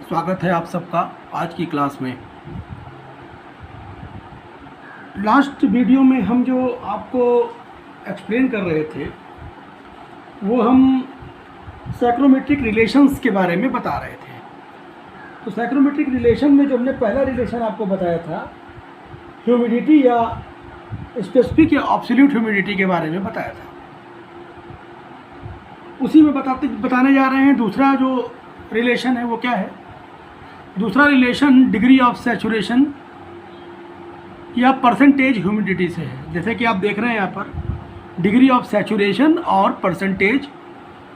स्वागत है आप सबका आज की क्लास में। लास्ट वीडियो में हम जो आपको एक्सप्लेन कर रहे थे वो हम साइक्रोमेट्रिक रिलेशंस के बारे में बता रहे थे। तो साइक्रोमेट्रिक रिलेशन में जो हमने पहला रिलेशन आपको बताया था ह्यूमिडिटी या स्पेसिफिक या एब्सोल्यूट ह्यूमिडिटी के बारे में बताया था, उसी में बताने जा रहे हैं। दूसरा जो रिलेशन है वो क्या है? दूसरा रिलेशन डिग्री ऑफ सैचुरेशन या परसेंटेज ह्यूमिडिटी से है। जैसे कि आप देख रहे हैं यहाँ पर डिग्री ऑफ सैचुरेशन और परसेंटेज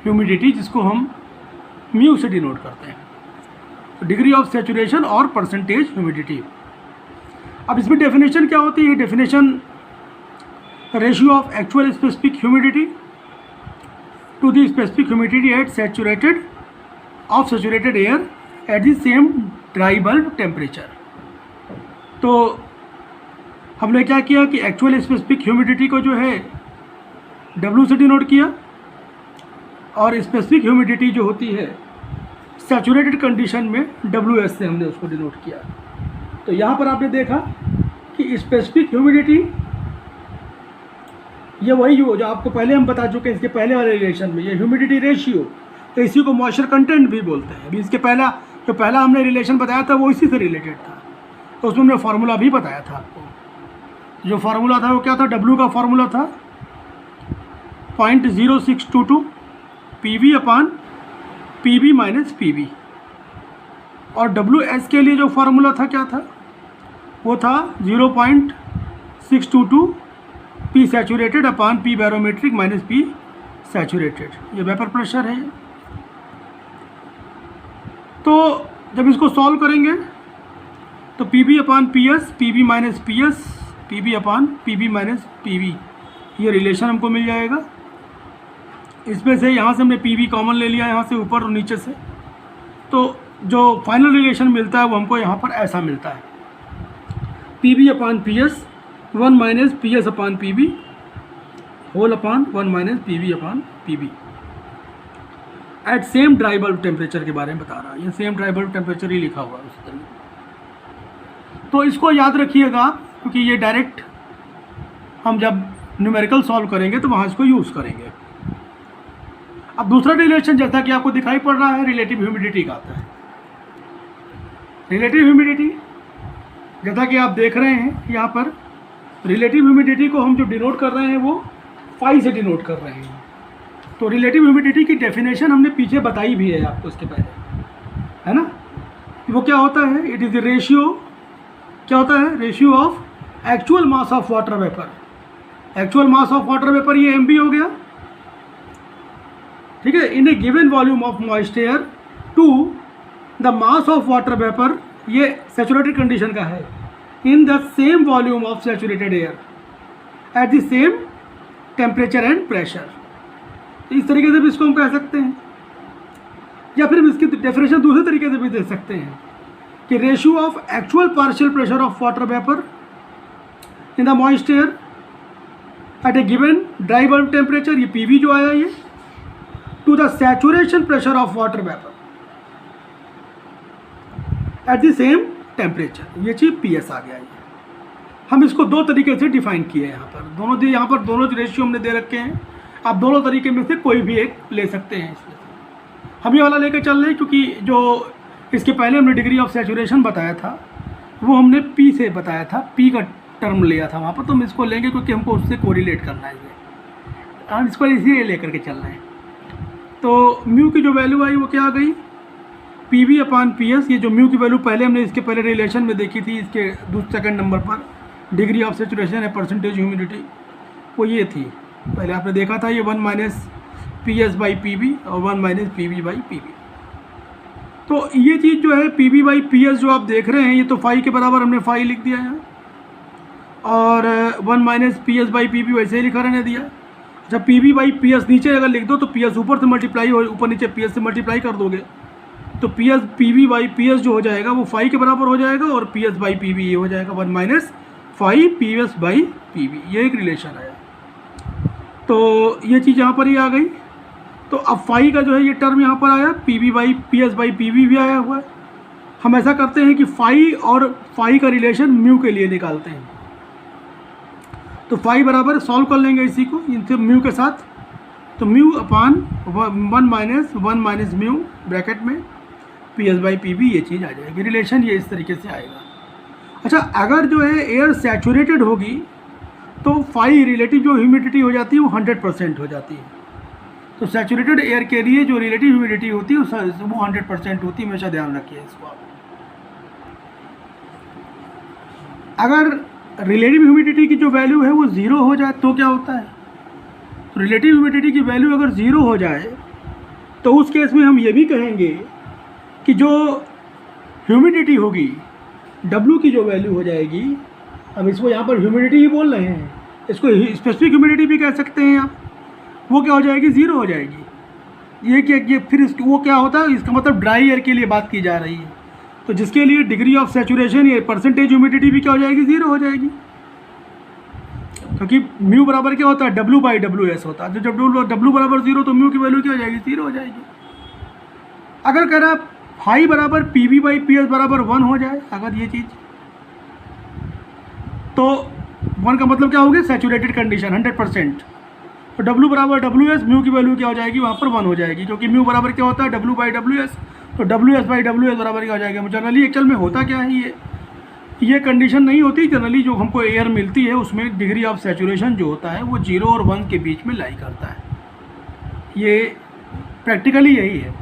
ह्यूमिडिटी, जिसको हम म्यू से डिनोट करते हैं। तो डिग्री ऑफ सैचुरेशन और परसेंटेज ह्यूमिडिटी। अब इसमें डेफिनेशन क्या होती है? Definition ratio of actual specific humidity to the specific humidity at saturated air at the same dry bulb temperature. तो हमने क्या किया कि एक्चुअल स्पेसिफिक ह्यूमिडिटी को जो है W से डिनोट किया और स्पेसिफिक ह्यूमिडिटी जो होती है सैचुरेटेड कंडीशन में WS से हमने उसको डिनोट किया। तो यहाँ पर आपने देखा कि स्पेसिफिक ह्यूमिडिटी ये वही जो आपको पहले हम बता चुके हैं इसके पहले वाले रिलेशन में, ये ह्यूमिडिटी रेशियो, तो इसी को मॉइस्चर कंटेंट भी बोलते हैं। अभी इसके पहला हमने रिलेशन बताया था वो इसी से रिलेटेड था, तो उसमें हमने फार्मूला भी बताया था आपको। जो फार्मूला था वो क्या था? W का फार्मूला था 0.0622 PV upon PB minus PB, और WS के लिए जो फार्मूला था क्या था? वो था 0.622 P saturated upon P barometric minus P saturated. ये वेपर प्रेशर है। तो जब इसको सॉल्व करेंगे तो PB upon PS, PB minus PS, PB upon PB minus PB, ये रिलेशन हमको मिल जाएगा। इसमें से यहाँ से हमने PB कॉमन ले लिया, यहाँ से ऊपर और नीचे से, तो जो फाइनल रिलेशन मिलता है वो हमको यहाँ पर ऐसा मिलता है PB upon PS 1 minus PS upon PB whole upon 1 minus PB upon PB at same dry bulb temperature के बारे में बता रहा है। ये सेम ड्राई बल्ब टेम्परेचर ही लिखा हुआ है उस तरह। तो इसको याद रखिएगा क्योंकि ये डायरेक्ट हम जब न्यूमेरिकल सॉल्व करेंगे तो वहाँ इसको यूज़ करेंगे। अब दूसरा रिलेशन जैसा कि आपको दिखाई पड़ रहा है रिलेटिव ह्यूमिडिटी का आता है। रिलेटिव ह्यूमिडिटी जैसा कि आप देख रहे हैं यहाँ पर, रिलेटिव ह्यूमिडिटी को हम जो डिनोट कर रहे हैं वो फाई से डिनोट कर रहे हैं। तो रिलेटिव ह्यूमिडिटी की डेफिनेशन हमने पीछे बताई भी है आपको इसके पहले, है ना? वो क्या होता है? इट इज़ द रेशियो, क्या होता है? Ratio of actual mass of water vapour. Actual mass of water vapour ये MB हो गया, ठीक है, in a given volume of moist air to the mass of water vapour, ये सैचुरेटेड कंडीशन का है, in the same volume of saturated air at the same temperature and pressure. इस तरीके से भी इसको हम कह सकते हैं, या फिर इसकी डेफिनेशन दूसरे तरीके से भी दे सकते हैं कि ratio of actual partial pressure of water vapour in the moist air at a given dry bulb temperature, ये PV जो आया ये, to the saturation pressure of water vapour at the same temperature, ये चीज़ PS आ गया। ये हम इसको दो तरीके से डिफाइन किए हैं यहाँ पर। दोनों रेशियो हमने दे रखे हैं, आप दोनों तरीके में से कोई भी एक ले सकते हैं। इसमें हम ये वाला लेकर चल रहे हैं क्योंकि जो इसके पहले हमने डिग्री ऑफ सैचुरेशन बताया था वो हमने P से बताया था, P का टर्म लिया था वहाँ पर, तो हम इसको लेंगे क्योंकि हमको उससे कोरिलेट करना है। हम इसको इसीलिए लेकर के चल रहे हैं। तो म्यू की जो वैल्यू आई वो क्या आ गई? PB upon PS। ये जो म्यू की वैल्यू पहले हमने इसके पहले रिलेशन में देखी थी, इसके सेकंड नंबर पर डिग्री ऑफ सैचुरेशन है परसेंटेज ह्यूमिडिटी, वो ये थी। पहले आपने देखा था ये 1 माइनस PS बाई PB और 1 माइनस PB बाई PB। तो ये चीज़ जो है PB बाई PS जो आप देख रहे हैं ये तो फाई के बराबर हमने फाई लिख दिया है, और 1 माइनस PS बाई PB वैसे ही लिखा रहने दिया। जब PB बाई PS नीचे अगर लिख दो तो PS ऊपर से मल्टीप्लाई हो, ऊपर नीचे PS से मल्टीप्लाई कर दोगे तो PB बाई PS जो हो जाएगा वो फाई के बराबर हो जाएगा, और PS बाई PB ये हो जाएगा 1 minus phi PS by PB। ये एक रिलेशन है। तो ये चीज़ यहाँ पर ही आ गई। तो अब फाई का जो है ये टर्म यहाँ पर आया, P V by P S by P V भी आया हुआ है। हम ऐसा करते हैं कि फाई और फाई का रिलेशन म्यू के लिए निकालते हैं। तो फाई बराबर सॉल्व कर लेंगे इसी को इनसे म्यू के साथ, तो म्यू अपान 1 माइनस म्यू ब्रैकेट में PS/PB ये चीज़ आ जाएगी, रिलेशन ये इस तरीके से आएगा। अच्छा, अगर जो है एयर सैचुरेटेड होगी तो फाई रिलेटिव जो ह्यूमिडिटी हो जाती है वो 100% हो जाती है। तो सैचुरेटेड एयर के लिए जो रिलेटिव ह्यूमिडिटी होती है वो 100% होती है, हमेशा ध्यान रखिए इसको आप। अगर रिलेटिव ह्यूमिडिटी की जो वैल्यू है वो 0 हो जाए तो क्या होता है, तो रिलेटिव ह्यूमिडिटी की वैल्यू अगर 0 हो जाए तो उस केस में हम ये भी कहेंगे कि जो ह्यूमिडिटी होगी W की जो वैल्यू हो जाएगी, हम इसको यहाँ पर ह्यूमिडिटी ही बोल रहे हैं, इसको स्पेसिफिक ह्यूमिडिटी भी कह सकते हैं आप, वो क्या हो जाएगी 0 हो जाएगी। ये फिर वो क्या होता है, इसका मतलब ड्राई एयर के लिए बात की जा रही है, तो जिसके लिए डिग्री ऑफ सैचुरेशन या परसेंटेज ह्यूमिडिटी भी क्या हो जाएगी 0 हो जाएगी, क्योंकि म्यू बराबर क्या होता है W/WS होता है। तो जब W बराबर 0 तो म्यू की वैल्यू क्या हो जाएगी 0 हो जाएगी। अगर कह रहा फाई बराबर PB/PS बराबर 1 हो जाए, अगर ये चीज़, तो 1 का मतलब क्या हो गया सैचुरेटेड कंडीशन 100%, तो W बराबर WS, म्यू की वैल्यू क्या हो जाएगी वहाँ पर 1 हो जाएगी, क्योंकि म्यू बराबर क्या होता है W/WS, तो WS/WS बराबर क्या हो जाएगा। जनरली एक्चुअल में होता क्या है, ये कंडीशन नहीं होती। जनरली जो हमको एयर मिलती है उसमें डिग्री ऑफ सैचुरेशन जो होता है वो 0 और 1 के बीच में लाई करता है, ये प्रैक्टिकली यही है।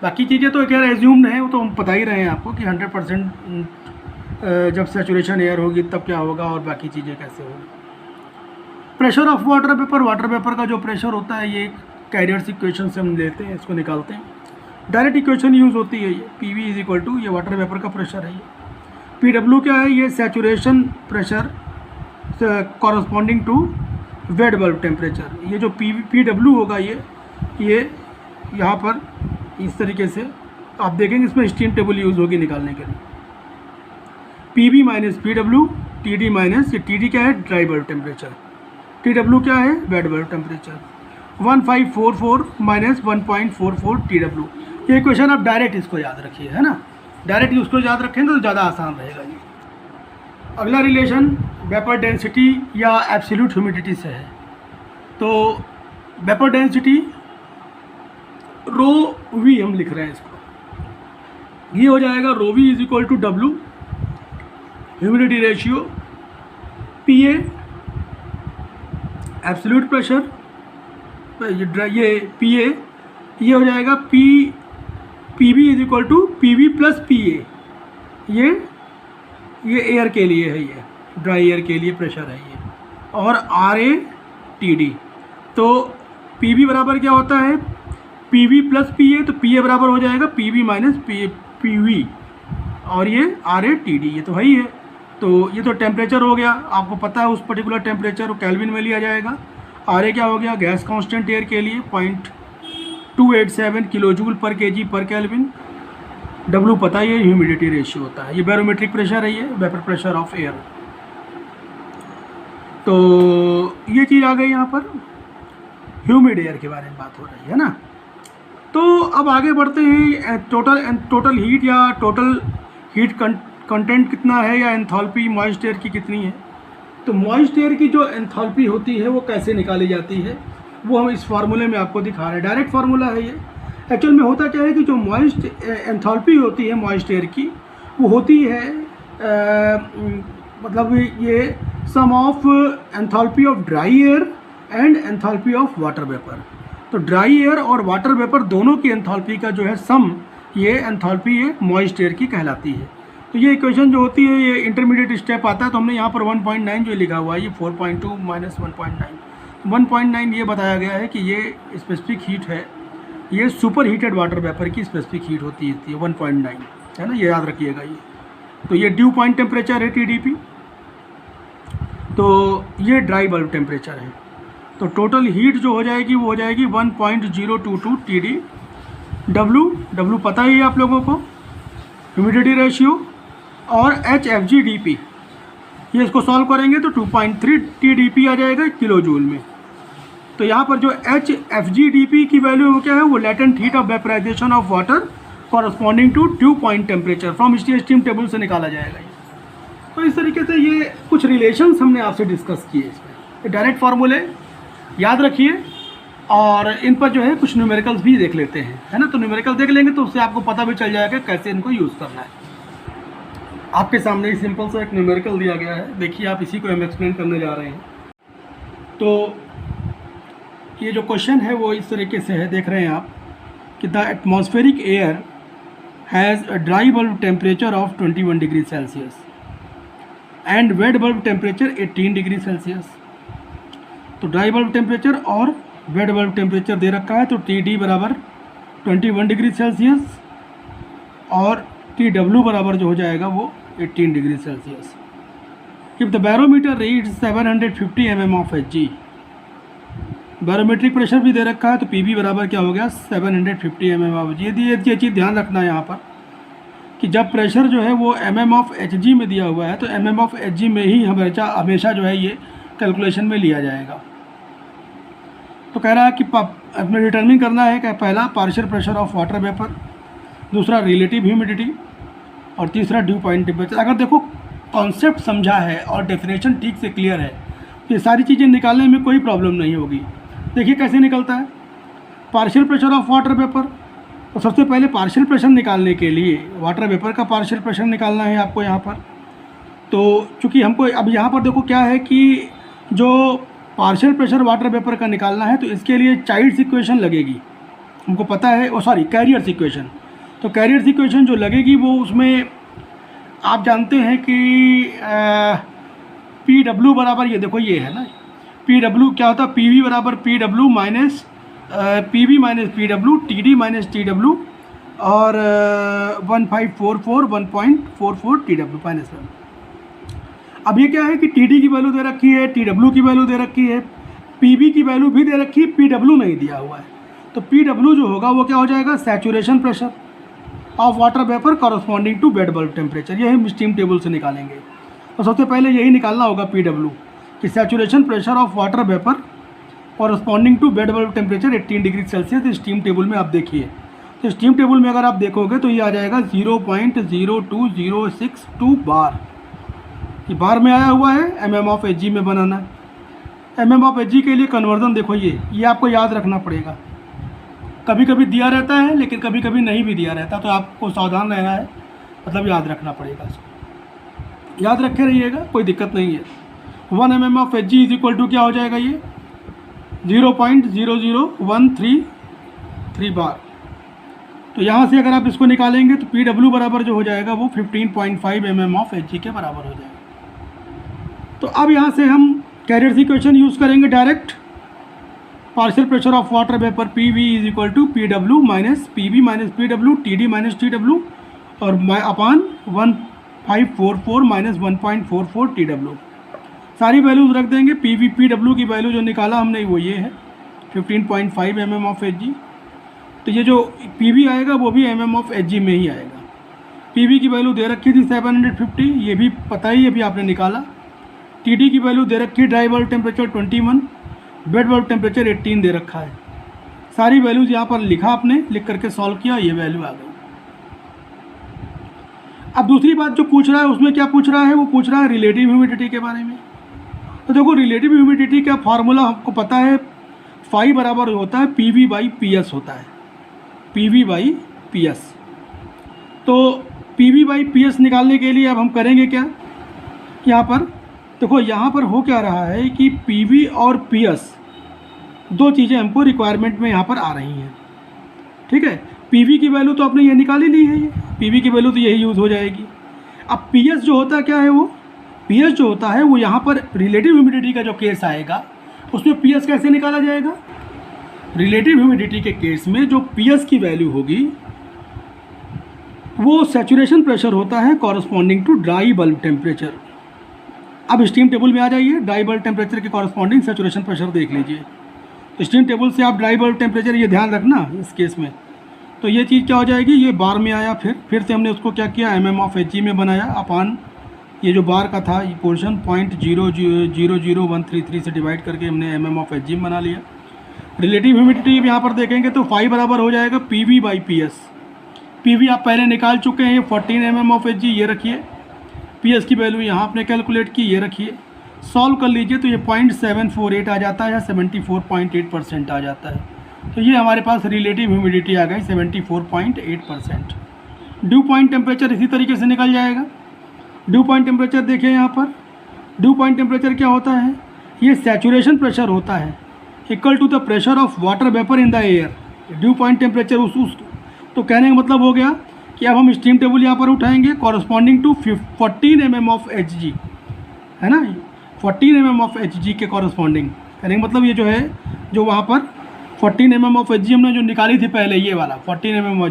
बाकी चीज़ें तो खैर एज्यूम्ड है, वो तो हम पता ही रहे हैं आपको कि 100% जब सैचुरेशन एयर होगी तब क्या होगा और बाकी चीज़ें कैसे होगी। प्रेशर ऑफ वाटर वेपर का जो प्रेशर होता है ये कैरियर्स इक्वेशन से हम लेते हैं, इसको निकालते हैं। डायरेक्ट इक्वेशन यूज़ होती है ये, PV = ये वाटर वेपर का प्रेशर है, ये PW क्या है, ये saturation pressure corresponding to wet bulb temperature. ये जो PW होगा ये यहाँ पर इस तरीके से आप देखेंगे, इसमें स्टीम टेबल यूज़ होगी निकालने के लिए। PB - PW, TD माइनस, ये TD क्या है ड्राई बल्ब टेम्परेचर, TW क्या है वेट बल्ब टेम्परेचर। 1544 - 1.44 TW। ये इक्वेशन आप डायरेक्ट इसको याद रखिए, है ना, डायरेक्ट उसको याद रखेंगे तो ज़्यादा आसान रहेगा ये। अगला रिलेशन वेपर डेंसिटी या एब्सोल्यूट ह्यूमिडिटी से है। तो वेपर डेंसिटी ρV हम लिख रहे हैं इसको, ये हो जाएगा ρV = W humidity ratio, PA absolute pressure, ये PA, ये हो जाएगा PB = PV + PA, ये एयर के लिए है, ये ड्राई एयर के लिए प्रेशर है ये, और RA TD। तो PB बराबर क्या होता है PV + PA, तो PA बराबर हो जाएगा PB - PV, और ये RA TD, ये तो है ही है। तो ये तो टेम्परेचर हो गया, आपको पता है उस पर्टिकुलर टेम्परेचर को केल्विन में लिया जाएगा। RA क्या हो गया गैस कांस्टेंट एयर के लिए 0.287 kJ/kg/Kelvin। W पता ही है ह्यूमिडिटी रेशियो होता है, ये बैरोमेट्रिक प्रेशर है, ये वेपर प्रेशर ऑफ एयर। तो ये चीज़ आ गई, यहाँ पर ह्यूमिड एयर के बारे में बात हो रही है ना। तो अब आगे बढ़ते हैं, टोटल हीट या टोटल हीट कंटेंट कितना है, या एंथैल्पी मॉइस्ट एयर की कितनी है। तो मॉइस्ट एयर की जो एंथैल्पी होती है वो कैसे निकाली जाती है, वो हम इस फार्मूले में आपको दिखा रहे हैं। डायरेक्ट फार्मूला है ये। एक्चुअल में होता क्या है कि जो मॉइस्ट एंथैल्पी होती है मॉइस्ट एयर की, वो होती है मतलब ये sum of enthalpy of dry air and enthalpy of water vapour. तो ड्राई एयर और वाटर वेपर दोनों की एंथैल्पी का जो है सम, ये एंथैल्पी ये मॉइस्ट एयर की कहलाती है। तो ये इक्वेशन जो होती है ये इंटरमीडिएट स्टेप आता है, तो हमने यहाँ पर 1.9 जो लिखा हुआ है, ये 4.2 - 1.9, 1.9 ये बताया गया है कि ये स्पेसिफिक हीट है, ये सुपर हीटेड वाटर वेपर की स्पेसिफिक हीट होती है 1.9, है ना, ये याद रखिएगा ये। तो ये ड्यू पॉइंट टेम्परेचर है TDP, तो ये ड्राई बल्ब टेम्परेचर है। तो टोटल हीट जो हो जाएगी वो हो जाएगी 1.022 TD। W पता ही है आप लोगों को, ह्यूमिडिटी रेशियो, और HFG/dP, ये इसको सॉल्व करेंगे तो 2.3 TDP आ जाएगा किलो जूल में। तो यहाँ पर जो HFG/dP की वैल्यू क्या है, वो latent heat of vaporisation of water corresponding to dew point temperature from steam table से निकाला जाएगा ये। तो इस तरीके से ये कुछ रिलेशंस हमने आपसे डिस्कस किए इसमें। डायरेक्ट फार्मूले याद रखिए और इन पर जो है कुछ न्यूमेरिकल्स भी देख लेते हैं, है ना। तो न्यूमेरिकल देख लेंगे तो उससे आपको पता भी चल जाएगा कैसे इनको यूज़ करना है। आपके सामने ही सिंपल सा एक न्यूमेरिकल दिया गया है, देखिए आप इसी को हम एक्सप्लेन करने जा रहे हैं। तो ये जो क्वेश्चन है वो इस तरीके से है, देख रहे हैं आप कि the atmospheric air has a dry bulb temperature of 21 degree Celsius and wait bulb temperature 18 degree Celsius. तो ड्राई बल्ब टेम्परेचर और वेट बल्ब टेम्परेचर दे रखा है, तो TD बराबर 21 डिग्री सेल्सियस और TW बराबर जो हो जाएगा वो 18 degree Celsius. If the barometer reads 750 mm of Hg, barometric pressure भी दे रखा है, तो PB बराबर क्या हो गया 750 mm ऑफ Hg। ये चीज़ ध्यान रखना है यहाँ पर कि जब प्रेशर जो है वो mm ऑफ Hg में दिया हुआ है तो mm ऑफ Hg में ही हमेशा जो है ये कैलकुलेशन में लिया जाएगा। तो कह रहा है कि अपने डिटरमिन करना है कि पहला partial pressure of water vapour, दूसरा रिलेटिव ह्यूमिडिटी और तीसरा ड्यू पॉइंट टेम्परेचर। अगर देखो कॉन्सेप्ट समझा है और डेफिनेशन ठीक से क्लियर है तो ये सारी चीज़ें निकालने में कोई प्रॉब्लम नहीं होगी। देखिए कैसे निकलता है partial pressure of water vapour. तो सबसे पहले पार्शियल प्रेशर निकालने के लिए वाटर वेपर का पार्शियल प्रेशर निकालना है आपको यहाँ पर। तो चूँकि हमको अब यहाँ पर देखो क्या है कि जो पार्शियल प्रेशर वाटर वेपर का निकालना है तो इसके लिए चाइल्ड्स इक्वेशन लगेगी, हमको पता है, कैरियर्स इक्वेशन। तो कैरियर्स इक्वेशन जो लगेगी वो उसमें आप जानते हैं कि PW बराबर ये देखो ये है ना, PW क्या होता है, PV बराबर PW minus PV minus PW, TD minus TW और 1.44 TW माइनस 1। अब ये क्या है कि TD की वैल्यू दे रखी है, TW की वैल्यू दे रखी है, PV की वैल्यू भी दे रखी है, PW नहीं दिया हुआ है। तो PW जो होगा वो क्या हो जाएगा saturation pressure of water vapour corresponding to wet bulb temperature. ये हम स्टीम टेबल से निकालेंगे। तो सबसे पहले यही निकालना होगा PW कि saturation pressure of water vapour corresponding to wet bulb temperature 18 degree Celsius. Steam table में आप देखिए, तो स्टीम टेबल में अगर आप देखोगे तो ये आ जाएगा 0.02062 बार। ये बार में आया हुआ है, mm ऑफ Hg में बनाना है। mm ऑफ Hg के लिए कन्वर्जन देखो ये आपको याद रखना पड़ेगा। कभी कभी दिया रहता है लेकिन कभी कभी नहीं भी दिया रहता, तो आपको सावधान रहना है, मतलब याद रखना पड़ेगा इसको। याद रखे रहिएगा, कोई दिक्कत नहीं है। 1 mm of Hg is equal to क्या हो जाएगा ये 0.00133 बार। तो यहाँ से अगर आप इसको निकालेंगे तो PW बराबर जो हो जाएगा वो 15.5 mm ऑफ Hg के बराबर हो जाएगा। तो अब यहाँ से हम कैरियर्स इक्वेशन यूज़ करेंगे direct. Partial pressure of water vapour PV is equal to PW minus PV minus PW, TD minus TW और अपान 1544 माइनस 1.44 TW। सारी वैल्यूज रख देंगे। PW की वैल्यू जो निकाला हमने वो ये है 15.5 mm ऑफ Hg। तो ये जो PV आएगा वो भी mm ऑफ Hg में ही आएगा। PV की वैल्यू दे रखी थी 750, ये भी पता ही अभी आपने निकाला। TD की वैल्यू दे रखी है dry bulb temperature 21, bed bulb temperature 18 दे रखा है। सारी वैल्यूज़ यहाँ पर लिखा, आपने लिख करके सॉल्व किया, ये वैल्यू आ गई। अब दूसरी बात जो पूछ रहा है उसमें क्या पूछ रहा है, वो पूछ रहा है रिलेटिव ह्यूमिडिटी के बारे में। तो देखो रिलेटिव ह्यूमिडिटी का फार्मूला हमको पता है, फाई बराबर होता है PV बाई PS होता है, PV बाई PS। तो PV बाई PS निकालने के लिए अब हम करेंगे क्या, यहाँ पर देखो यहाँ पर हो क्या रहा है कि PV और PS दो चीज़ें हमको रिक्वायरमेंट में यहाँ पर आ रही हैं, ठीक है। PV की वैल्यू तो आपने ये निकाली ली है, ये PV की वैल्यू तो यही यूज़ हो जाएगी। अब PS जो होता है क्या है, वो PS जो होता है वो यहाँ पर रिलेटिव ह्यूमिडिटी का जो केस आएगा उसमें PS कैसे निकाला जाएगा। रिलेटिव ह्यूमिडिटी के केस में जो PS की वैल्यू होगी वो सैचुरेशन प्रेशर होता है corresponding to dry bulb temperature. अब स्टीम टेबल में आ जाइए, ड्राई बल्ब टेम्परेचर के कॉरस्पॉन्डिंग सैचुरेशन प्रेशर देख लीजिए। तो स्टीम टेबल से आप ड्राई बल्ब टेम्परेचर ये ध्यान रखना इस केस में। तो ये चीज़ क्या हो जाएगी, ये बार में आया, फिर से हमने उसको क्या किया mm ऑफ Hg में बनाया अपान ये जो बार का था ये पोर्शन 0.000133 से डिवाइड करके हमने mm ऑफ Hg बना लिया। रिलेटिव ह्यूमिडिटी यहाँ पर देखेंगे तो फाई बराबर हो जाएगा PV बाई PS। PV आप पहले निकाल चुके हैं, 14 mm ऑफ Hg ये रखिए, PS की वैल्यू यहाँ आपने कैलकुलेट की, ये रखिए, सॉल्व कर लीजिए तो ये 0.748 आ जाता है या 74.8% आ जाता है। तो ये हमारे पास रिलेटिव ह्यूमिडिटी आ गई 74.8%। ड्यू पॉइंट टेम्परेचर इसी तरीके से निकल जाएगा। ड्यू पॉइंट टेम्परेचर देखिए यहाँ पर, ड्यू पॉइंट टेम्परेचर क्या होता है, ये सैचुरेशन प्रेशर होता है equal to the pressure of water vapour in the air. Dew point temperature उस तो कहने का मतलब हो गया कि अब हम स्टीम टेबल यहाँ पर उठाएंगे corresponding to 14 mm of Hg, है ना, 14 mm ऑफ Hg के कॉरस्पॉन्डिंग। कहने का मतलब ये जो है, जो वहाँ पर 14 mm ऑफ Hg हमने जो निकाली थी पहले, ये वाला 14 mm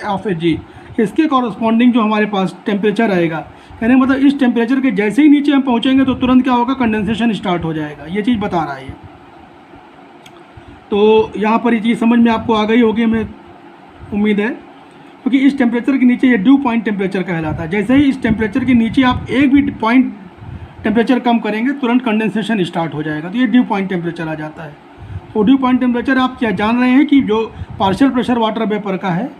ऑफ Hg, इसके कॉरस्पॉन्डिंग जो हमारे पास टेम्परेचर आएगा, कहने का मतलब इस टेम्परेचर के जैसे ही नीचे हम पहुँचेंगे तो तुरंत क्या होगा, कंडेंसेशन स्टार्ट हो जाएगा। ये चीज़ बता रहा है ये। तो यहाँ पर ये चीज़ समझ में आपको आ गई होगी, हमें उम्मीद है, क्योंकि इस टेम्परेचर के नीचे ये ड्यू पॉइंट टेम्परेचर कहलाता है। जैसे ही इस टेम्परेचर के नीचे आप एक भी पॉइंट टेम्परेचर कम करेंगे तुरंत कंडेंसेशन स्टार्ट हो जाएगा, तो ये ड्यू पॉइंट टेम्परेचर आ जाता है। तो ड्यू पॉइंट टेम्परेचर आप क्या जान रहे हैं कि जो पार्शियल प्रेशर वाटर वेपर का है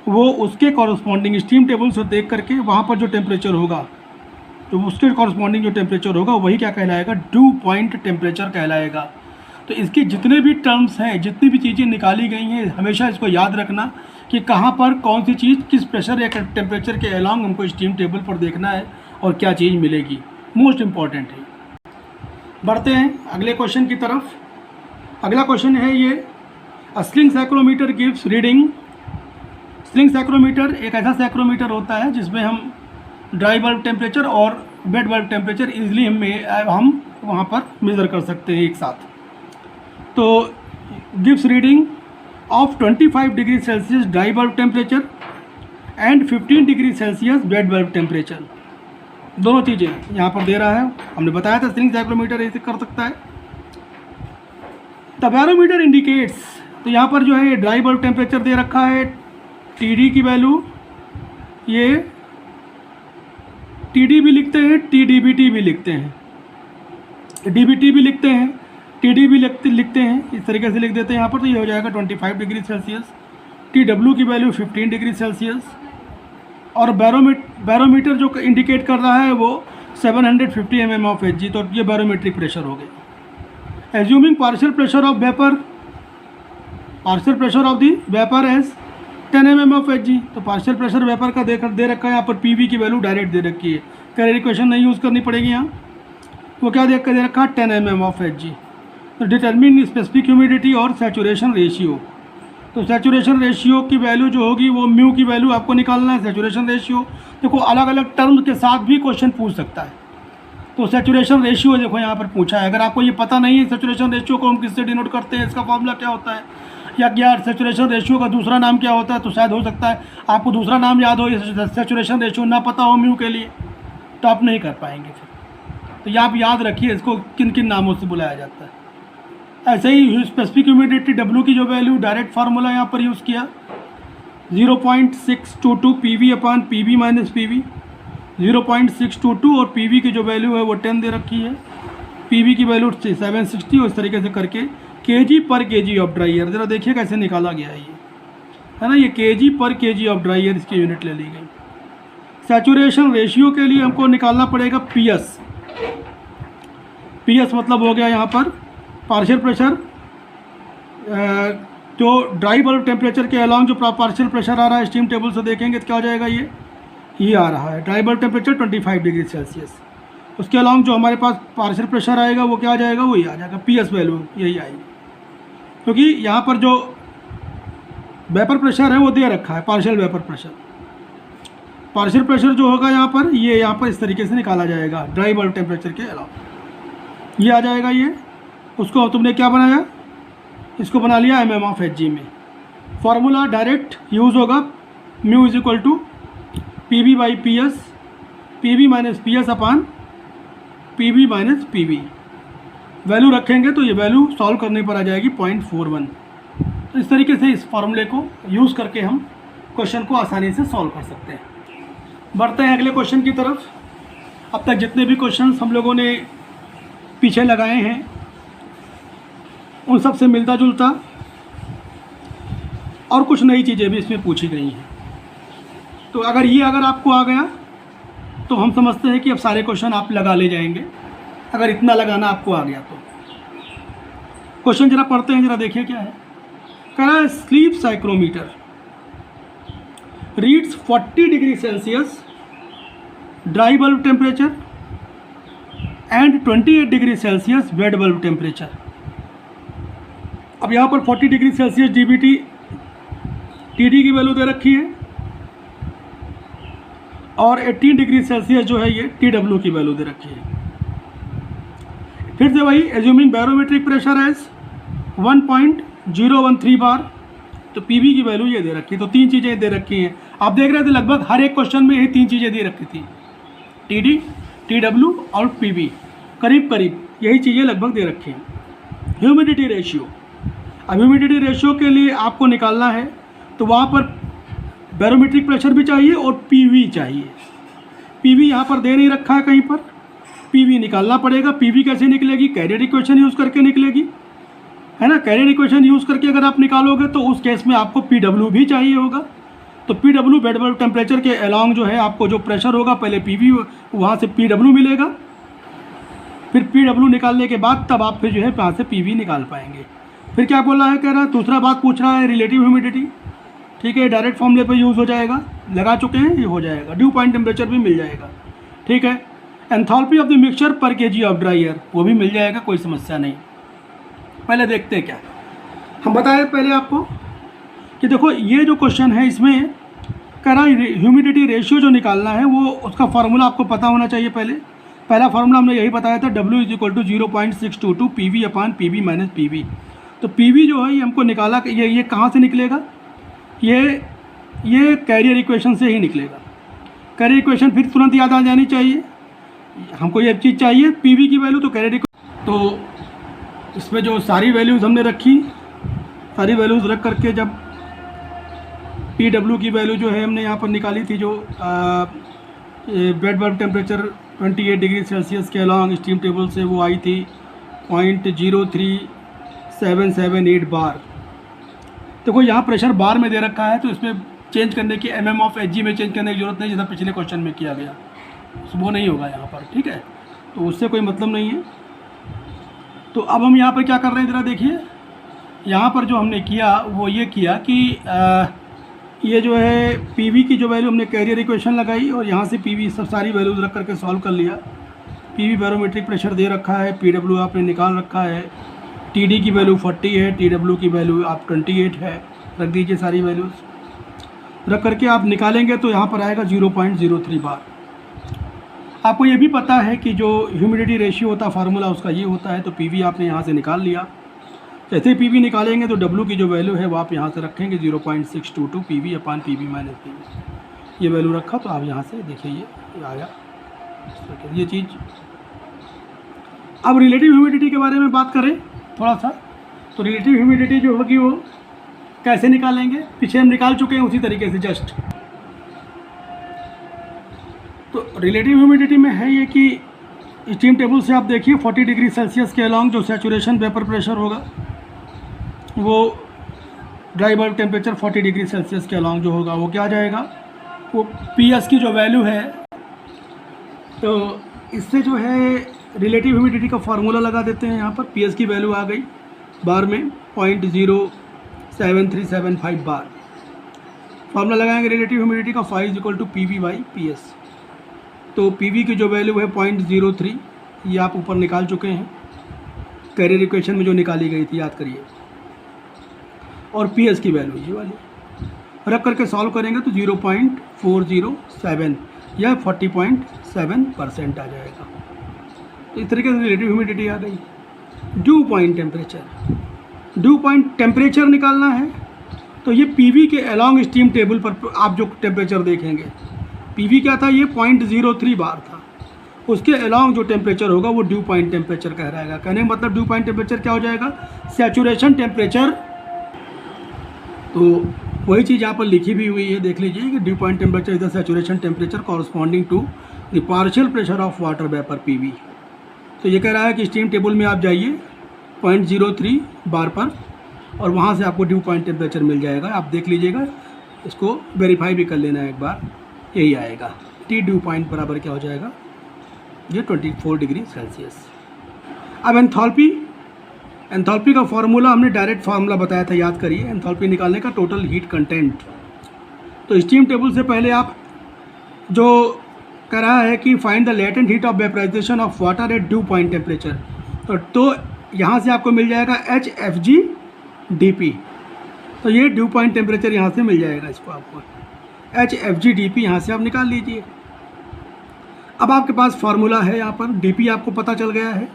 वो उसके कॉरस्पॉन्डिंग स्टीम टेबल से देख करके वहाँ पर जो टेम्परेचर होगा, तो उसके कॉरस्पॉन्डिंग जो टेम्परेचर होगा वही क्या कहलाएगा, ड्यू पॉइंट टेम्परेचर कहलाएगा। तो इसके जितने भी टर्म्स हैं, जितनी भी चीज़ें निकाली गई हैं, हमेशा इसको याद रखना कि कहाँ पर कौन सी चीज़ किस प्रेशर या टेम्परेचर के अलॉन्ग हमको स्टीम टेबल पर देखना है और क्या चीज़ मिलेगी, मोस्ट इम्पॉर्टेंट है। बढ़ते हैं अगले क्वेश्चन की तरफ। अगला क्वेश्चन है ये, स्लिंग सैक्रोमीटर गिव्स रीडिंग। स्लिंग सैक्रोमीटर एक ऐसा सैक्रोमीटर होता है जिसमें हम ड्राई बल्ब टेम्परेचर और वेट बल्ब टेम्परेचर ईजिली हम वहाँ पर मेज़र कर सकते हैं एक साथ। तो gives reading of 25 degree Celsius dry bulb temperature and 15 degree Celsius wait bulb temperature, दोनों चीज़ें यहाँ पर दे रहा है। हमने बताया था स्लिंग सैक्रोमीटर ऐसे कर सकता है। द बैरोमीटर इंडिकेट्स, तो यहाँ पर जो है ये ड्राई बल्ब टेम्परेचर दे रखा है, TD की वैल्यू, ये TD भी लिखते हैं, TDBT भी लिखते हैं, DBT भी लिखते हैं, TD भी लिखते हैं, इस तरीके से लिख देते हैं यहाँ पर। तो ये हो जाएगा 25 डिग्री सेल्सियस। TW की वैल्यू 15 डिग्री सेल्सियस। और बैरोमीटर जो इंडिकेट कर रहा है वो 750 mm ऑफ Hg, तो ये बैरोमेट्रिक प्रेशर हो गया। Assuming partial pressure of vapour, partial pressure of the vapour as 10 mm of Hg, तो पार्शियल प्रेशर वेपर का दे रखा है यहाँ पर, PV की वैल्यू डायरेक्ट दे रखी है, कैरी इक्वेशन नहीं यूज़ करनी पड़ेगी यहाँ। वो क्या दे रखा है, 10 mm ऑफ Hg। तो डिटरमिन स्पेसिफिक ह्यूमिडिटी और सैचुरेशन रेशियो, तो सैचुरेशन रेशियो की वैल्यू जो होगी वो म्यू की वैल्यू आपको निकालना है। सैचुरेशन रेशियो देखो अलग अलग टर्म के साथ भी क्वेश्चन पूछ सकता है। तो सैचुरेशन रेशियो देखो यहाँ पर पूछा है, अगर आपको ये पता नहीं है सैचुरेशन रेशियो को हम किससे डिनोट करते हैं, इसका फॉर्मूला क्या होता है, या क्या सैचुरेशन रेशियो का दूसरा नाम क्या होता है, तो शायद हो सकता है आपको दूसरा नाम याद हो, सैचुरेशन रेशियो ना पता हो म्यू के लिए, तो आप नहीं कर पाएंगे फिर। तो ये आप याद रखिए इसको किन किन नामों से बुलाया जाता है। ऐसे ही स्पेसिफिक ह्यूमिडिटी W की जो वैल्यू डायरेक्ट फार्मूला यहाँ पर यूज़ किया, 0.622 PV upon PV minus PV, 0.622 और PV की जो वैल्यू है वो 10 दे रखी है, PV की वैल्यू 760 और इस तरीके से करके kg पर kg ऑफ ड्राई एयर, ज़रा देखिए कैसे निकाला गया है ये, है ना, ये kg पर kg ऑफ ड्राई एयर इसकी यूनिट ले ली गई। सैचुरेशन रेशियो के लिए हमको निकालना पड़ेगा PS मतलब हो गया यहाँ पर पार्शियल प्रेशर, जो ड्राई बल्ब टेम्परेचर के अलॉन्ग जो पार्शियल प्रेशर आ रहा है स्टीम टेबल से देखेंगे तो क्या हो जाएगा, ये आ रहा है dry bulb temperature 25 degree Celsius. उसके अलॉन्ग जो हमारे पास पार्शियल प्रेशर आएगा वो क्या आ जाएगा, वही आ जाएगा, PS वैल्यू यही आएगी, क्योंकि यहाँ पर जो वेपर प्रेशर है वो दे रखा है, partial vapour pressure. Partial pressure जो होगा यहाँ पर, ये यहाँ पर इस तरीके से निकाला जाएगा ड्राई बल्ब टेम्परेचर के अलॉन्ग, ये आ जाएगा ये। उसको तुमने क्या बनाया, इसको बना लिया mm ऑफ Hg में। फार्मूला डायरेक्ट यूज़ होगा, mu is equal to PV by PS, PV minus PS upon PV minus PV। Value रखेंगे तो ये वैल्यू सॉल्व करने पर आ जाएगी 0.41। तो इस तरीके से इस फार्मूले को यूज़ करके हम क्वेश्चन को आसानी से सॉल्व कर सकते हैं। बढ़ते हैं अगले क्वेश्चन की तरफ। अब तक जितने भी क्वेश्चन हम लोगों ने पीछे लगाए हैं उन सब से मिलता जुलता और कुछ नई चीज़ें भी इसमें पूछी गई हैं। तो अगर आपको आ गया तो हम समझते हैं कि अब सारे क्वेश्चन आप लगा ले जाएंगे, अगर इतना लगाना आपको आ गया तो। क्वेश्चन जरा पढ़ते हैं, जरा देखिए क्या है। कह रहा है sleep psychrometer reads 40 degree Celsius dry bulb temperature and 28 degree Celsius wait bulb temperature. अब यहाँ पर 40 डिग्री सेल्सियस डीबीटी टीडी की वैल्यू दे रखी है और 18 डिग्री सेल्सियस जो है ये टीडब्ल्यू की वैल्यू दे रखी है। फिर से वही एज्यूमिंग बैरोमेट्रिक प्रेशर एज 1.013 बार, तो पीवी की वैल्यू ये दे रखी है। तो तीन चीज़ें दे रखी हैं, आप देख रहे थे लगभग हर एक क्वेश्चन में ये तीन चीज़ें दे रखी थी, टीडी, टीडब्ल्यू और पीवी, करीब करीब यही चीज़ें लगभग दे रखी हैं। ह्यूमिडिटी रेशियो, अब ह्यूमिडिटी रेशियो के लिए आपको निकालना है तो वहाँ पर बैरोमेट्रिक प्रेशर भी चाहिए और पीवी चाहिए। पीवी यहाँ पर दे नहीं रखा है कहीं पर, पीवी निकालना पड़ेगा। पीवी कैसे निकलेगी? कैरियर इक्वेशन यूज़ करके निकलेगी, है ना। कैरियर इक्वेशन यूज़ करके अगर आप निकालोगे तो उस केस में आपको पीडब्ल्यू भी चाहिए होगा। तो पीडब्ल्यू वेट बल्ब टेम्परेचर के अलॉन्ग जो है आपको जो प्रेशर होगा, पहले पीवी, वहाँ से पीडब्ल्यू मिलेगा, फिर पीडब्ल्यू निकालने के बाद तब आप फिर जो है वहाँ से पीवी निकाल पाएंगे। फिर क्या बोल रहा है, कह रहा है दूसरा बात पूछ रहा है रिलेटिव ह्यूमिडिटी। ठीक है, डायरेक्ट फॉर्मूले पर यूज़ हो जाएगा, लगा चुके हैं, ये हो जाएगा। ड्यू पॉइंट टेम्परेचर भी मिल जाएगा। ठीक है, एंथैल्पी ऑफ द मिक्सचर पर केजी ऑफ ड्राई एयर, वो भी मिल जाएगा, कोई समस्या नहीं। पहले देखते हैं क्या हम बताए पहले आपको कि देखो ये जो क्वेश्चन है इसमें कह रहा है ह्यूमिडिटी रेशियो जो निकालना है वो उसका फार्मूला आपको पता होना चाहिए। पहला फार्मूला हमने यही बताया था, W = 0.622 PV/PV-PV। तो PV जो है ये हमको निकाला, ये कहाँ से निकलेगा? ये कैरियर इक्वेशन से ही निकलेगा। कैरियर इक्वेशन फिर तुरंत याद आ जानी चाहिए, हमको ये चीज़ चाहिए PV की वैल्यू, तो कैरियर तो इसमें जो सारी वैल्यूज़ हमने रखी, सारी वैल्यूज़ रख करके जब PW की वैल्यू जो है हमने यहाँ पर निकाली थी, जो wait bulb temperature 28 degree Celsius के अलॉन्ग स्टीम टेबल से वो आई थी 0.03778 बार। देखो यहाँ प्रेशर बार में दे रखा है, तो इसमें चेंज करने की mm ऑफ Hg में चेंज करने की ज़रूरत नहीं, जैसा पिछले क्वेश्चन में किया गया, वो नहीं होगा यहाँ पर। ठीक है, तो उससे कोई मतलब नहीं है। तो अब हम यहाँ पर क्या कर रहे हैं, ज़रा देखिए। यहाँ पर जो हमने किया वो ये किया कि ये जो है पीवी की जो वैल्यू हमने कैरियर इक्वेशन लगाई और यहाँ से पीवी सब सारी वैल्यूज रख करके सॉल्व कर लिया। पीवी बैरोमेट्रिक प्रेशर दे रखा है, पीडब्ल्यू आपने निकाल रखा है, टीडी की वैल्यू 40 है, टीडब्ल्यू की वैल्यू आप 28 है, रख दीजिए सारी वैल्यूज़। रख करके आप निकालेंगे तो यहाँ पर आएगा 0.03 बार। आपको ये भी पता है कि जो ह्यूमिडिटी रेशियो होता है फार्मूला उसका ये होता है, तो पीवी आपने यहाँ से निकाल लिया। जैसे पीवी निकालेंगे तो डब्ल्यू की जो वैल्यू है वो आप यहाँ से रखेंगे 0.622 PV/PV-PV। ये वैल्यू रखा तो आप यहाँ से देखिए ये आया ये चीज़। अब रिलेटिव ह्यूमिडिटी के बारे में बात करें थोड़ा सा, तो रिलेटिव ह्यूमिडिटी जो होगी वो कैसे निकालेंगे, पीछे हम निकाल चुके हैं उसी तरीके से जस्ट। तो रिलेटिव ह्यूमिडिटी में है ये कि स्टीम टेबल से आप देखिए 40 डिग्री सेल्सियस के अलॉन्ग जो सैचुरेशन वेपर प्रेशर होगा वो dry bulb temperature 40 degree Celsius के अलॉन्ग जो होगा वो क्या आ जाएगा, वो PS की जो वैल्यू है। तो इससे जो है रिलेटिव ह्यूमिडिटी का फार्मूला लगा देते हैं। यहाँ पर PS की वैल्यू आ गई बार में 0.07375 बार। फार्मूला लगाएंगे रिलेटिव ह्यूमिडिटी का, phi = PV/PS। तो PV की जो वैल्यू है 0.03, ये आप ऊपर निकाल चुके हैं कैरियर इक्वेशन में जो निकाली गई थी, याद करिए। और PS की वैल्यू ये वाली रख करके सॉल्व करेंगे तो 0.407 या 40.7% आ जाएगा। तो इस तरीके से रिलेटिव ह्यूमिडिटी आ गई। Due point temperature, due point temperature निकालना है तो ये PV के अलॉन्ग स्टीम टेबल पर आप जो टेम्परेचर देखेंगे, PV क्या था, ये 0.03 बार था, उसके अलॉन्ग जो टेम्परेचर होगा वो ड्यू पॉइंट टेम्परेचर कहलाएगा। कहने का मतलब ड्यू पॉइंट टेम्परेचर क्या हो जाएगा, सैचुरेशन टेम्परेचर। तो वही चीज़ यहाँ पर लिखी भी हुई है, देख लीजिए कि dew point temperature is the saturation temperature corresponding to the partial pressure of water vapour PV। तो ये कह रहा है कि स्टीम टेबल में आप जाइए 0.03 बार पर और वहाँ से आपको ड्यू पॉइंट टेम्परेचर मिल जाएगा। आप देख लीजिएगा, इसको वेरीफाई भी कर लेना है एक बार। यही आएगा। टी ड्यू पॉइंट बराबर क्या हो जाएगा, ये 24 डिग्री सेल्सियस। अब एंथैल्पी, एंथैल्पी का फॉर्मूला हमने डायरेक्ट फार्मूला बताया था, याद करिए, एंथैल्पी निकालने का, टोटल हीट कंटेंट। तो स्टीम टेबल से पहले आप जो कह रहा है कि find the latent heat of vaporisation of water at dew point temperature, तो यहाँ से आपको मिल जाएगा HFG DP। तो ये ड्यू पॉइंट टेम्परेचर यहाँ से मिल जाएगा, इसको आपको HFG DP यहाँ से आप निकाल लीजिए। अब आपके पास फार्मूला है, यहाँ पर DP आपको पता चल गया है।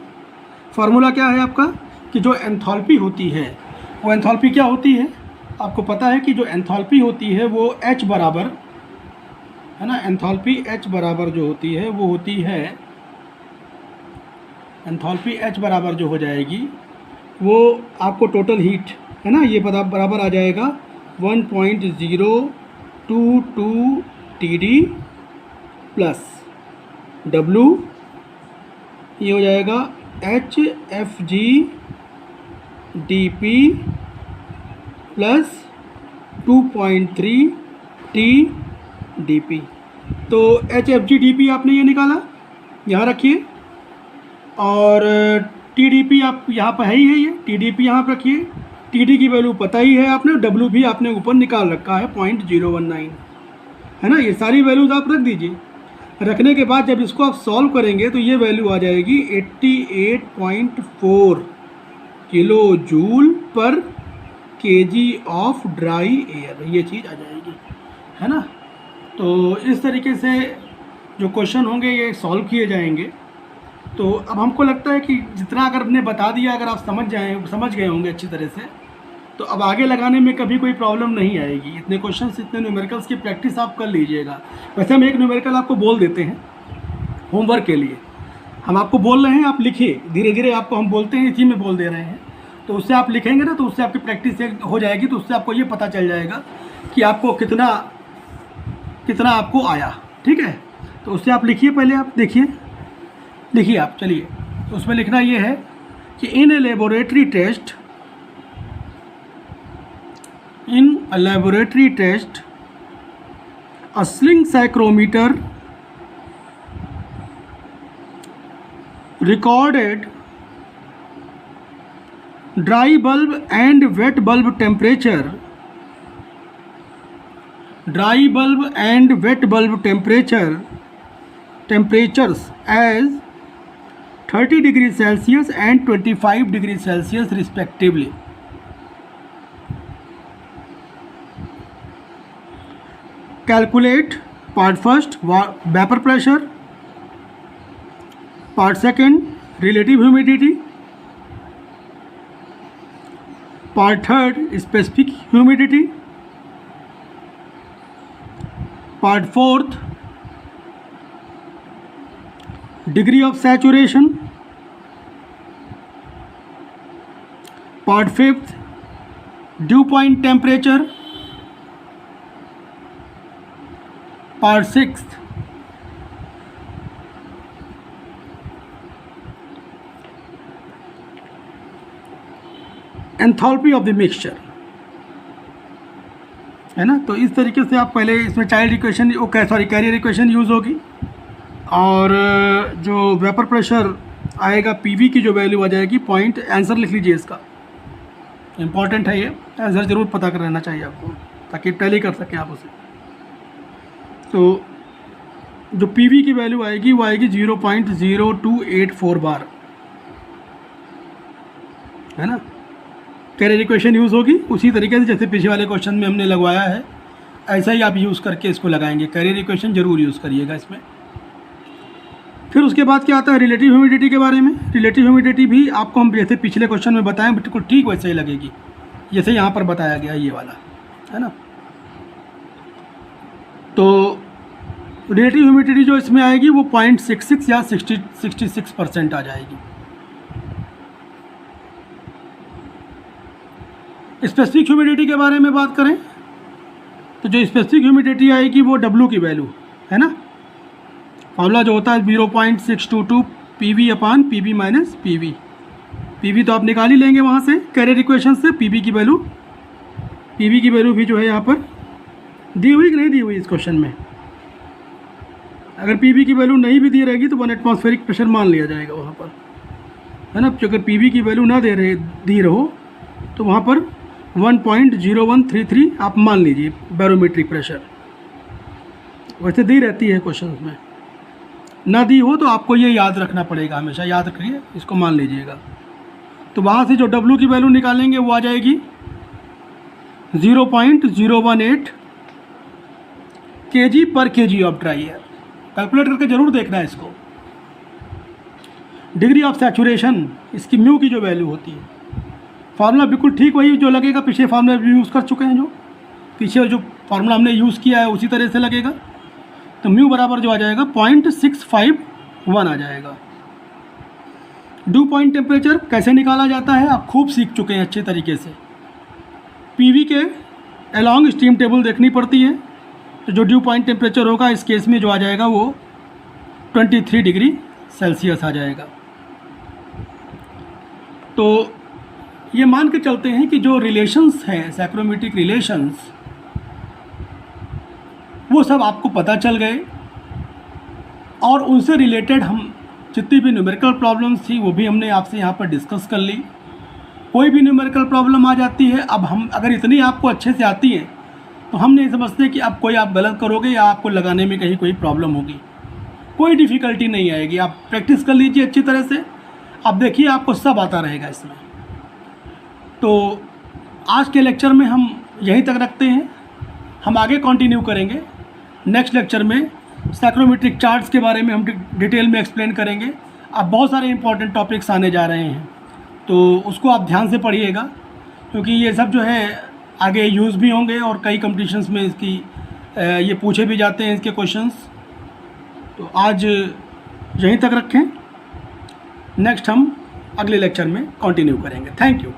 फार्मूला क्या है आपका, कि जो एंथैल्पी होती है, वो एंथैल्पी क्या होती है, आपको पता है कि जो एंथैल्पी होती है वो H बराबर है ना, एंथैल्पी H बराबर जो होती है वो होती है, एंथैल्पी H बराबर जो हो जाएगी वो आपको टोटल हीट है ना, ये बराबर आ जाएगा 1.022 TD प्लस W, ये हो जाएगा HFG DP प्लस 2.3 TDP। तो HFG DP आपने ये निकाला, यहाँ रखिए, और TDP आप यहाँ पर है ही है, ये TDP यहाँ पर रखिए। TD की वैल्यू पता ही है आपने, W भी आपने ऊपर निकाल रखा है 0.019 है ना, ये सारी वैल्यूज़ आप रख दीजिए। रखने के बाद जब इसको आप सॉल्व करेंगे तो ये वैल्यू आ जाएगी 88.4 किलो जूल पर केजी ऑफ ड्राई एयर, ये चीज़ आ जाएगी, है ना। तो इस तरीके से जो क्वेश्चन होंगे ये सॉल्व किए जाएंगे। तो अब हमको लगता है कि जितना अगर हमने बता दिया, अगर आप समझ गए होंगे अच्छी तरह से, तो अब आगे लगाने में कभी कोई प्रॉब्लम नहीं आएगी। इतने क्वेश्चंस, इतने न्यूमेरिकल्स की प्रैक्टिस आप कर लीजिएगा। वैसे हम एक न्यूमेरिकल आपको बोल देते हैं होमवर्क के लिए, हम आपको बोल रहे हैं, आप लिखिए, धीरे धीरे आपको हम बोलते हैं, इसी में बोल दे रहे हैं, तो उससे आप लिखेंगे ना, तो उससे आपकी प्रैक्टिस हो जाएगी, तो उससे आपको ये पता चल जाएगा कि आपको कितना आपको आया, ठीक है। तो उससे आप लिखिए, पहले आप देखिए, लिखिए आप, चलिए। तो उसमें लिखना ये है कि in a laboratory test a sling psychrometer recorded dry bulb and wet bulb temperatures as 30 degrees Celsius and 25 degrees Celsius respectively. Calculate part first vapor pressure, part second relative humidity, part third specific humidity, part fourth degree of saturation, part fifth dew point temperature, part sixth enthalpy of the mixture, है ना। तो इस तरीके से आप पहले इसमें चाइल्ड इक्वेशन, कैरियर इक्वेशन यूज़ होगी, और जो वेपर प्रेशर आएगा, पीवी की जो वैल्यू आ जाएगी, पॉइंट, आंसर लिख लीजिए, इसका इम्पॉर्टेंट है, ये आंसर ज़रूर पता कर रहना चाहिए आपको, ताकि टैली कर सकें आप उसे। तो जो पीवी की वैल्यू आएगी वो आएगी 0.0284 बार, है ना। कैरियर इक्वेशन यूज़ होगी उसी तरीके से जैसे पिछले वाले क्वेश्चन में हमने लगवाया है, ऐसा ही आप यूज़ करके इसको लगाएंगे। कैरियर इक्वेशन ज़रूर यूज़ करिएगा इसमें। फिर उसके बाद क्या आता है, रिलेटिव ह्यूमिडिटी के बारे में। रिलेटिव ह्यूमिडिटी भी आपको हम जैसे पिछले क्वेश्चन में बताएं, बिल्कुल ठीक वैसे ही लगेगी जैसे यहाँ पर बताया गया ये वाला, है ना। तो रिलेटिव ह्यूमिडिटी जो इसमें आएगी वो 0.66 या 66% आ जाएगी। स्पेसिफिक ह्यूमिडिटी के बारे में बात करें तो जो स्पेसिफिक ह्यूमिडिटी आएगी वो W की वैल्यू, है ना। फॉर्मूला जो होता है 0.622 PV अपान PV माइनस PV। PV तो आप निकाल ही लेंगे वहाँ से कैरियर इक्वेशन से। PV की वैल्यू भी जो है यहाँ पर दी हुई कि नहीं दी हुई इस क्वेश्चन में, अगर पीवी की वैल्यू नहीं भी दी रहेगी तो 1 एटमॉस्फेरिक प्रेशर मान लिया जाएगा वहाँ पर, है ना। अगर पीवी की वैल्यू ना दी रहो तो वहाँ पर 1.0133 आप मान लीजिए बैरोमीट्रिक प्रेशर। वैसे दी रहती है क्वेश्चन में, ना दी हो तो आपको ये याद रखना पड़ेगा, हमेशा याद रखिए, इसको मान लीजिएगा। तो वहाँ से जो W की वैल्यू निकालेंगे वो आ जाएगी 0.018 kg/kg of dry air. Calculate करके ज़रूर देखना है इसको। डिग्री ऑफ सैचुरेशन, इसकी म्यू की जो वैल्यू होती है, फार्मूला बिल्कुल ठीक वही जो लगेगा, पिछले फार्मूला भी यूज़ कर चुके हैं, जो पीछे जो फार्मूला हमने यूज़ किया है उसी तरह से लगेगा। तो म्यू बराबर जो आ जाएगा 0.651 आ जाएगा। ड्यू पॉइंट टेम्परेचर कैसे निकाला जाता है आप खूब सीख चुके हैं अच्छे तरीके से। पीवी के अलॉन्ग स्टीम टेबल देखनी पड़ती है, तो जो ड्यू पॉइंट टेम्परेचर होगा इस केस में जो आ जाएगा वो 23 डिग्री सेल्सियस आ जाएगा। तो ये मान के चलते हैं कि जो रिलेशंस हैं, साइक्रोमेट्रिक रिलेशंस, वो सब आपको पता चल गए, और उनसे रिलेटेड हम जितनी भी न्यूमेरिकल प्रॉब्लम्स थी वो भी हमने आपसे यहाँ पर डिस्कस कर ली। कोई भी न्यूमेरिकल प्रॉब्लम आ जाती है, अब हम अगर इतनी आपको अच्छे से आती है तो हम नहीं समझते कि अब कोई आप गलत करोगे या आपको लगाने में कहीं कोई प्रॉब्लम होगी। कोई डिफ़िकल्टी नहीं आएगी, आप प्रैक्टिस कर लीजिए अच्छी तरह से, आप देखिए आपको सब आता रहेगा इसमें। तो आज के लेक्चर में हम यहीं तक रखते हैं, हम आगे कंटिन्यू करेंगे। नेक्स्ट लेक्चर में साइक्रोमेट्रिक चार्ट्स के बारे में हम डिटेल में एक्सप्लेन करेंगे। अब बहुत सारे इंपॉर्टेंट टॉपिक्स आने जा रहे हैं, तो उसको आप ध्यान से पढ़िएगा, क्योंकि ये सब जो है आगे यूज़ भी होंगे और कई कंपटीशंस में इसकी ये पूछे भी जाते हैं इसके क्वेश्चंस। तो आज यहीं तक रखें, नेक्स्ट हम अगले लेक्चर में कंटिन्यू करेंगे। Thank you.